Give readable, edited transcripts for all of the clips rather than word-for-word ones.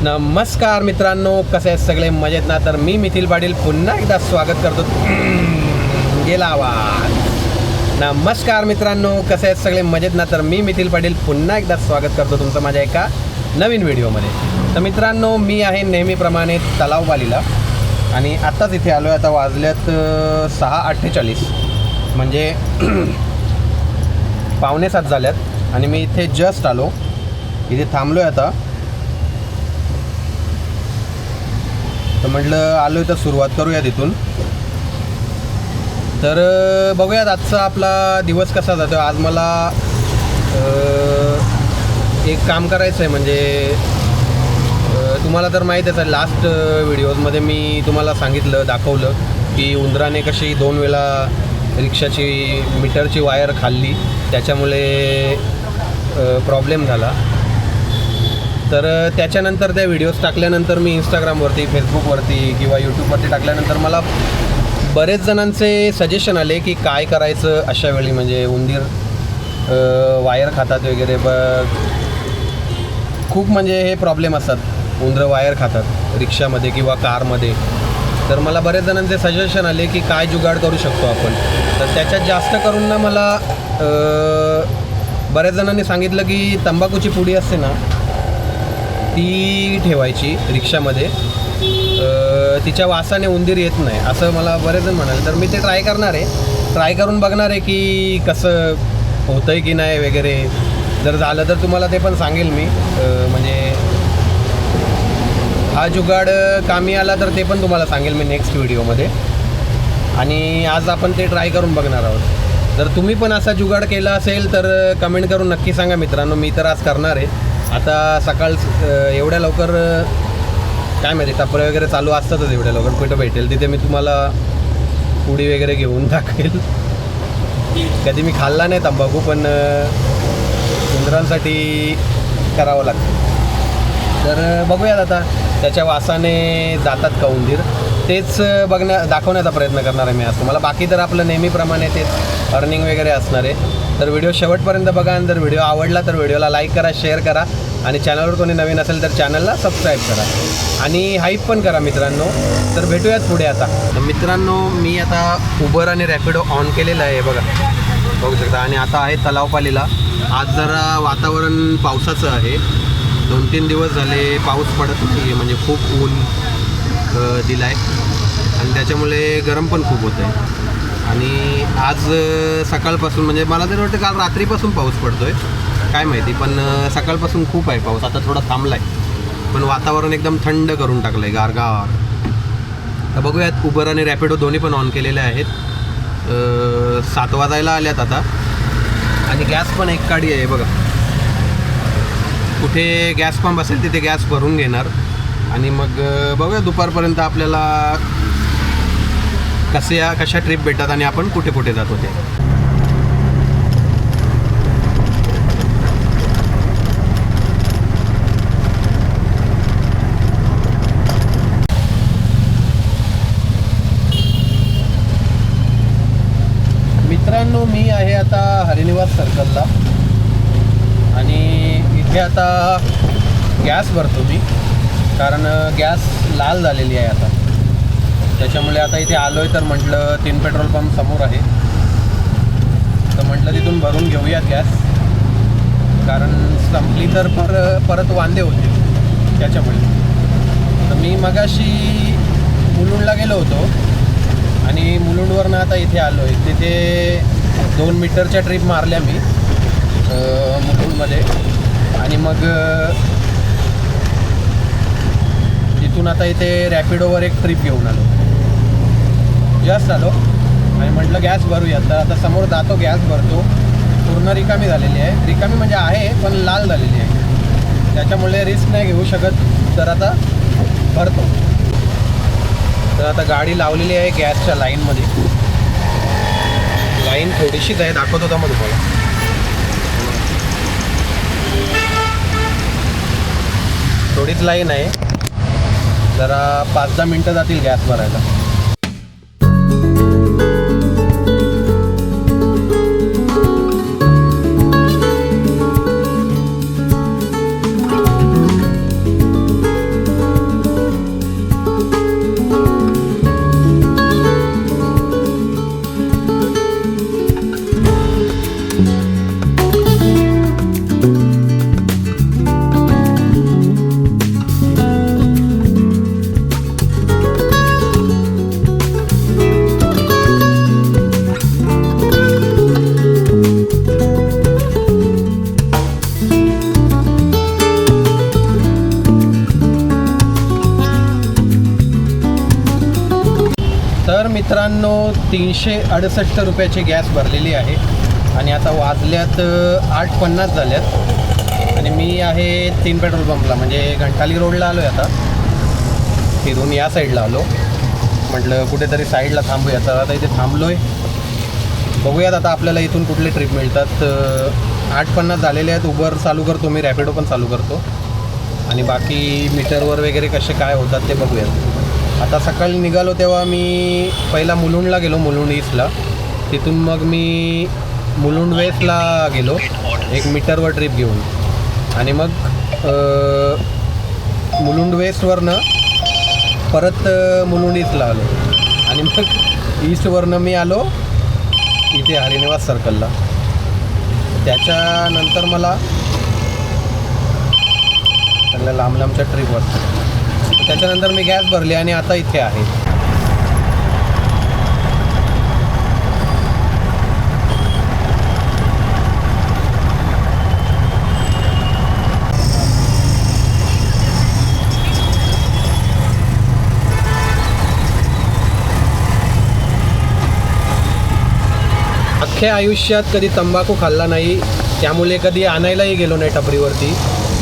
नमस्कार मित्रांनो, कसे आहेत सगळे? मजेत ना? तर मी मिथिल पाटील पुन्हा एकदा स्वागत करतो. गेला आवाज. नमस्कार मित्रांनो, कसे आहेत सगळे? मजेत ना? तर मी मिथिल पाटील पुन्हा एकदा स्वागत करतो तुमचं माझ्या एका नवीन व्हिडिओमध्ये. तर मित्रांनो, मी आहे नेहमीप्रमाणे तलावपालीला आणि आत्ताच इथे आलो आहे. आता वाजल्यात 6:48 म्हणजे 6:45 झाल्यात आणि मी इथे जस्ट आलो. इथे थांबलो आहे आता. तर म्हटलं आलो आहे तर सुरुवात करूया तिथून. तर बघूयात आजचा आपला दिवस कसा जातो. आज मला एक काम करायचं आहे. म्हणजे तुम्हाला तर माहीतच आहे, लास्ट व्हिडिओजमध्ये मी तुम्हाला सांगितलं, दाखवलं की उंदराने कशी 2 वेळा रिक्षाची मीटरची वायर खाल्ली, त्याच्यामुळे प्रॉब्लेम झाला. तर त्याच्यानंतर त्या व्हिडिओज टाकल्यानंतर मी इंस्टाग्रामवरती, फेसबुकवरती किंवा यूट्यूबवरती टाकल्यानंतर मला बरेच जणांचे सजेशन आले की काय करायचं अशा वेळी. म्हणजे उंदीर वायर खातात वगैरे, खूप म्हणजे हे प्रॉब्लेम असतात. उंदरं वायर खातात रिक्षामध्ये किंवा कारमध्ये. तर मला बरेच जणांचे सजेशन आले की काय जुगाड करू शकतो आपण. तर त्याच्यात जास्त करून ना मला बऱ्याच जणांनी सांगितलं की तंबाखूची पुडी असते ना, ती ठेवायची रिक्षामध्ये. तिच्या वासाने उंदीर येत नाही असं मला बरेच जण म्हणाले. तर मी ते ट्राय करणार आहे, ट्राय करून बघणार आहे की कसं होतं आहे की नाही वगैरे. जर झालं तर तुम्हाला ते पण सांगेल मी. म्हणजे हा जुगाड कामी आला तर ते पण तुम्हाला सांगेल मी नेक्स्ट व्हिडिओमध्ये. आणि आज आपण ते ट्राय करून बघणार आहोत. जर तुम्ही पण असा जुगाड केला असेल तर कमेंट करून नक्की सांगा मित्रांनो. मी तर आज करणार आहे. आता सकाळ एवढ्या लवकर काय माहिती, टपरे वगैरे चालू असतातच एवढ्या लवकर. कुठं भेटेल तिथे मी तुम्हाला पुडी वगैरे घेऊन टाकेल. कधी मी खाल्ला नाही तंबाखू, पण उंदरांसाठी करावं लागतं. तर बघूयात आता त्याच्या वासाने जातात का उंदीर, तेच दाखवण्याचा प्रयत्न करणार आहे मी आज तुम्हाला. बाकी तर आपलं नेहमीप्रमाणे तेच अर्निंग वगैरे असणार आहे. तर व्हिडिओ शेवटपर्यंत बघा आणि जर व्हिडिओ आवडला तर व्हिडिओला लाईक करा, शेअर करा आणि चॅनलवर कोणी नवीन असेल तर चॅनलला सबस्क्राईब करा आणि हाईप पण करा मित्रांनो. तर भेटूयात पुढे. आता मित्रांनो, मी आता उबर आणि रॅपिडो ऑन केलेलं आहे बघा, बघू शकता. आणि आता आहे तलावपालीला. आज जरा वातावरण पावसाचं आहे. 2-3 दिवस झाले पाऊस पडत नाही, म्हणजे खूप ऊन दिला आहे आणि त्याच्यामुळे गरम पण खूप होतं आहे. आणि आज सकाळपासून, म्हणजे मला तरी वाटतं काल रात्रीपासून पाऊस पडतो आहे, काय माहिती. पण सकाळपासून खूप आहे पाऊस. आता थोडा थांबला आहे, पण वातावरण एकदम थंड करून टाकलं आहे, गारगार. तर बघूयात. उबर आणि रॅपिडो दोन्ही पण ऑन केलेले आहेत. 7 वाजायला आल्यात आता. आणि गॅस पण एक गाडी आहे बघा. कुठे गॅस पंप असेल तिथे गॅस भरून घेणार आणि मग बघूया दुपारपर्यंत आपल्याला कशा ट्रिप भेटतात आणि आपण कुठे कुठे जातो ते. मित्रांनो, मी आहे आता हरिनिवास सर्कलला आणि इथे आता गॅस भरतो मी, कारण गॅस लाल झालेली आहे आता. त्याच्यामुळे आता इथे आलो आहे. तर म्हटलं 3 पेट्रोल पंप समोर आहे, तर म्हटलं तिथून भरून घेऊयात गॅस, कारण संपली तर परत वांदे होते त्याच्यामुळे. तर मी मगाशी मुलुंडला गेलो होतो आणि मुलुंडवरनं आता इथे आलो आहे. तिथे 2 मीटरच्या ट्रिप मारल्या मी मुलुंडमध्ये आणि मग तिथून आता इथे रॅपिडोवर एक ट्रिप घेऊन आलो. जस्ट आलो आणि म्हटलं गॅस भरूया. तर आता समोर जातो, गॅस भरतो. पूर्ण रिकामी झालेली आहे. रिकामी म्हणजे आहे पण लाल झालेली आहे, त्याच्यामुळे रिस्क नाही घेऊ शकत. तर आता भरतो. तर आता गाडी लावलेली आहे गॅसच्या लाईनमध्ये. लाईन थोडीशीच आहे, दाखवत होता मग तुम्हाला. थोडीच लाईन आहे. जरा 5-10 मिनटं जातील गॅस भरायला. मित्रांनो 368 रुपयाची गॅस भरलेली आहे आणि आता वाजल्यात 8:50 झाल्यात आणि मी आहे 3 पेट्रोल पंपला, म्हणजे घंटाली रोडला आलो आहे. आता फिरून या साईडला आलो, म्हटलं कुठेतरी साईडला थांबूया. तर आता इथे थांबलो आहे. बघूयात आता आपल्याला इथून कुठले ट्रिप मिळतात. 8:50 झालेले आहेत. उबर चालू करतो मी, रॅपिडो पण चालू करतो आणि बाकी मीटरवर वगैरे कसे काय होतात ते बघूयात. आता सकाळी निघालो तेव्हा मी पहिला मुलुंडला गेलो, मुलुंड ईस्टला. तिथून मग मी मुलुंड वेस्टला गेलो एक मीटरवर ट्रिप घेऊन आणि मग मुलुंड वेस्टवरनं परत मुलुंड ईस्टला आलो आणि मग ईस्टवरनं मी आलो इथे हरिनिवास सर्कलला. त्याच्यानंतर मला चांगल्या लांब लांबच्या ट्रिपवर, त्याच्यानंतर मी गॅस भरली आणि आता इथे आहे. अख्ख्या आयुष्यात कधी तंबाखू खाल्ला नाही, त्यामुळे कधी आणायलाही गेलो नाही टपरीवरती.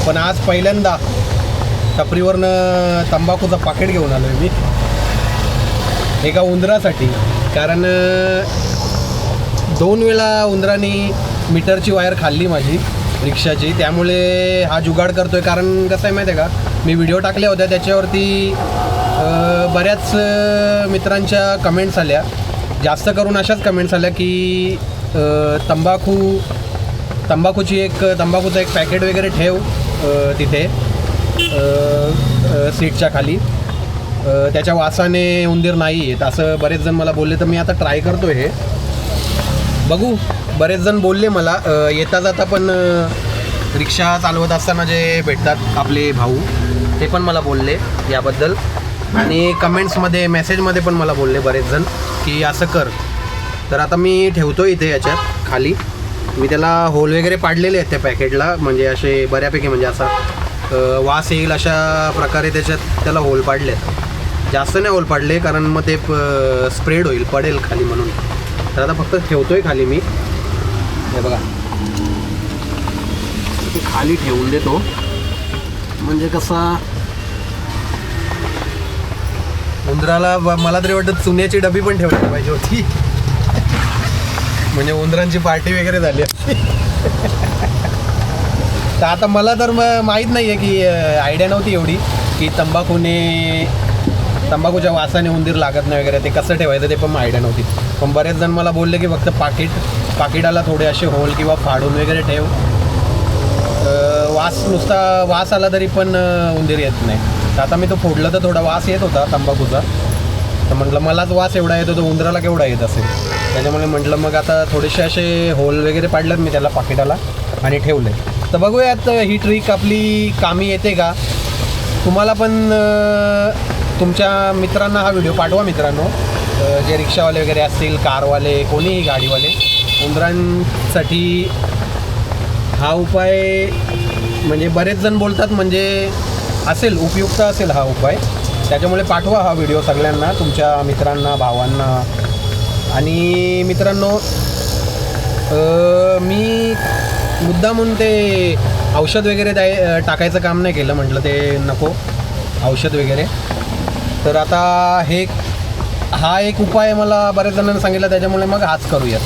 पण आज पहिल्यांदा टपरीवरनं तंबाखूचं पाकिट घेऊन आलो आहे मी एका उंदरासाठी. कारण 2 वेळा उंदराने मीटरची वायर खाल्ली माझी रिक्षाची, त्यामुळे हा जुगाड करतो आहे. कारण कसं आहे माहिती आहे का, मी व्हिडिओ टाकल्या होत्या त्याच्यावरती बऱ्याच मित्रांच्या कमेंट्स आल्या. जास्त करून अशाच कमेंट्स आल्या की तंबाखूचं एक पॅकेट वगैरे ठेव तिथे सीटच्या खाली, त्याच्या वासाने उंदीर नाही येत, असं बरेच जण मला बोलले. तर मी आता ट्राय करतो हे, बघू. बरेच जण बोलले मला येता जाता, पण रिक्षा चालवत असताना जे भेटतात आपले भाऊ ते पण मला बोलले याबद्दल. आणि कमेंट्समध्ये मेसेजमध्ये पण मला बोलले बरेच जण की असं कर. तर आता मी ठेवतो इथे याच्यात खाली. मी त्याला होल वगैरे पाडलेले आहेत त्या पॅकेटला, म्हणजे असे बऱ्यापैकी, म्हणजे असा वास येईल अशा प्रकारे त्याला होल पाडले आहेत. जास्त नाही होल पाडले कारण मग ते स्प्रेड होईल, पडेल खाली म्हणून. तर आता फक्त ठेवतोय खाली मी, हे बघा खाली ठेवून देतो. म्हणजे कसा उंदराला, मला तरी वाटतं चुन्याची डबी पण ठेवली पाहिजे होती, म्हणजे उंदरांची पार्टी वगैरे झाली असती. तर आता मला तर माहीत नाही आहे की आयडिया नव्हती एवढी की तंबाखूच्या वासाने उंदीर लागत नाही वगैरे. ते कसं ठेवायचं ते पण आयडिया नव्हती. पण बरेच जण मला बोलले की फक्त पाकिटाला थोडे असे होल किंवा फाडून वगैरे ठेव, नुसता वास आला तरी पण उंदीर येत नाही. तर आता मी तो फोडलं तर थोडा वास येत होता तंबाखूचा. तर म्हटलं मलाच वास एवढा येतो, तो उंदराला केवढा येत असेल. त्याच्यामुळे म्हटलं मग आता थोडेसे असे होल वगैरे पाडलेत मी त्याला पाकिटाला आणि ठेवले. तर बघूयात ही ट्रिक आपली कामी येते का. तुम्हाला पण तुमच्या मित्रांना हा व्हिडिओ पाठवा मित्रांनो, जे रिक्षावाले वगैरे असतील, कारवाले, कोणीही गाडीवाले. उंदरांसाठी हा उपाय म्हणजे बरेच जण बोलतात, म्हणजे असेल उपयुक्त असेल हा उपाय. त्याच्यामुळे पाठवा हा व्हिडिओ सगळ्यांना, तुमच्या मित्रांना, भावांना. आणि मित्रांनो मी मुद्दामून ते औषध वगैरे टाकायचं काम नाही केलं, म्हटलं ते नको औषध वगैरे. तर आता हा एक उपाय मला बऱ्याच जणांनी सांगितला, त्याच्यामुळे मग हाच करूयात.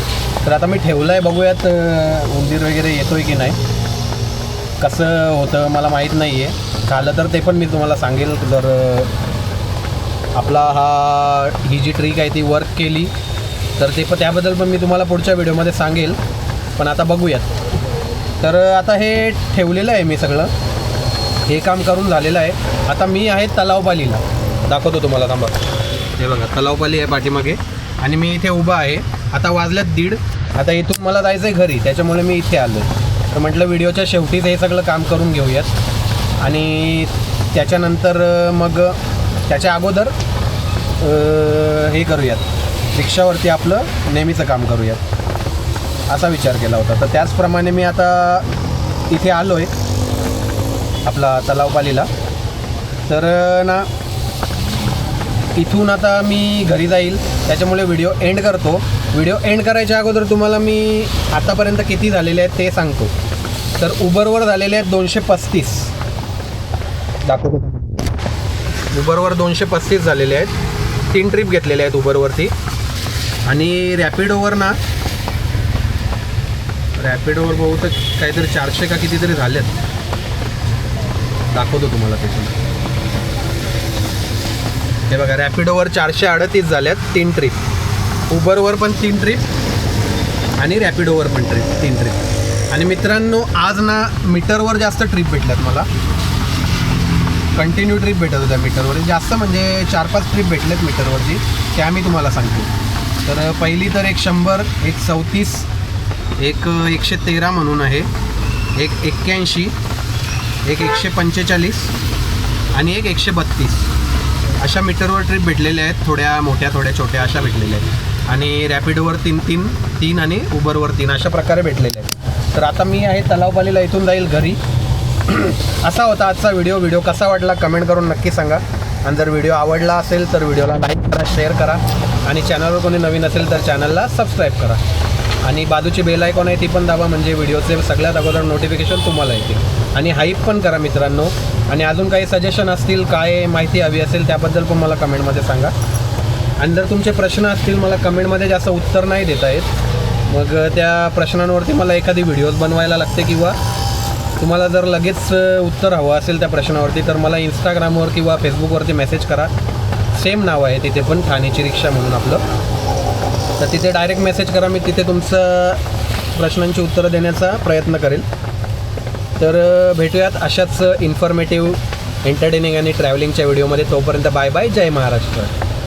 तर आता मी ठेवलं आहे, बघूयात उंदीर वगैरे येतो आहे की नाही, कसं होतं मला माहीत नाही आहे. झालं तर ते पण मी तुम्हाला सांगेल. जर ही जी ट्रिक आहे ती वर्क केली तर त्याबद्दल पण मी तुम्हाला पुढच्या व्हिडिओमध्ये सांगेल. पण आता बघूयात. तर आता हे ठेवलेलं आहे मी सगळं, हे काम करून झालेलं आहे. आता मी आहे तलावपालीला, दाखवतो तुम्हाला, थांबा. हे बघा तलावपाली आहे पाठीमागे आणि मी इथे उभा आहे. आता वाजल्यात 1:30. आता इथून मला जायचं आहे घरी, त्याच्यामुळे मी इथे आलो. तर म्हटलं व्हिडिओच्या शेवटीच हे सगळं काम करून घेऊयात आणि त्याच्यानंतर मग त्याच्या अगोदर हे करूयात, रिक्षावरती आपलं नेहमीचं काम करूयात, असा विचार केला होता. तर त्याचप्रमाणे मी आता इथे आलो आहे आपला तलावपालीला. तर ना इथून आता मी घरी जाईल, त्याच्यामुळे व्हिडिओ एंड करतो. व्हिडिओ एंड करायच्या अगोदर तुम्हाला मी आतापर्यंत किती झालेले आहेत ते सांगतो. तर उबरवर झालेले आहेत 235. दाखवतो. उबरवर 235 झालेले आहेत. 3 ट्रिप घेतलेले आहेत उबरवरती. आणि रॅपिडोवर बहुतेक काहीतरी 400 का कितीतरी झालेत. दाखवतो तुम्हाला तिथून. हे बघा, रॅपिडोवर 438 झाल्यात 3 ट्रिप. उबरवर पण 3 ट्रिप आणि रॅपिडोवर पण 3 ट्रिप. आणि मित्रांनो, आज ना मीटरवर जास्त ट्रिप भेटल्यात मला. कंटिन्यू ट्रिप भेटत होत्या मीटरवर. जास्त म्हणजे 4-5 ट्रिप भेटल्यात मीटरवरची, त्या मी तुम्हाला सांगतो. तर पहिली तर एक 100, एक 34, एक 113 म्हणून आहे, एक 81, एक 145 आणि एक 132. अशा मीटरवर ट्रिप भेटलेल्या आहेत. थोड्या मोठ्या, थोड्या छोट्या अशा भेटलेल्या आहेत. आणि रॅपिडोवर 3 आणि उबरवर 3 अशा प्रकारे भेटलेले आहेत. तर आता मी आहे तलावपालीला, इथून जाईल घरी. असा होता आजचा व्हिडिओ कसा वाटला कमेंट करून नक्की सांगा. आणि जर व्हिडिओ आवडला असेल तर व्हिडिओला लाईक करा, शेअर करा. आणि चॅनलवर कोणी नवीन असेल तर चॅनलला सबस्क्राईब करा. आणि बाजूची बेल आयकॉन आहे ती पण दाबा, म्हणजे व्हिडिओचे सगळ्यात अगोदर नोटिफिकेशन तुम्हाला येतील. आणि हाईप पण करा मित्रांनो. आणि अजून काही सजेशन असतील, काय माहिती हवी असेल त्याबद्दल पण मला कमेंटमध्ये सांगा. आणि जर तुमचे प्रश्न असतील, मला कमेंटमध्ये जास्त उत्तर नाही देता येत, मग त्या प्रश्नांवरती मला एखादी व्हिडिओज बनवायला लागते. किंवा तुम्हाला जर लगेच उत्तर हवं असेल त्या प्रश्नावरती तर मला इंस्टाग्रामवर किंवा फेसबुकवरती मेसेज करा. सेम नाव आहे तिथे पण, ठाण्याची रिक्षा म्हणून आपलं. तर तिथे डायरेक्ट मेसेज करा, मी तिथे तुमचं प्रश्नांची उत्तरं देण्याचा प्रयत्न करेल. तर भेटूयात अशाच इन्फॉर्मेटिव्ह, एंटरटेनिंग आणि ट्रॅव्हलिंगच्या व्हिडिओमध्ये. तोपर्यंत बाय बाय. जय महाराष्ट्र.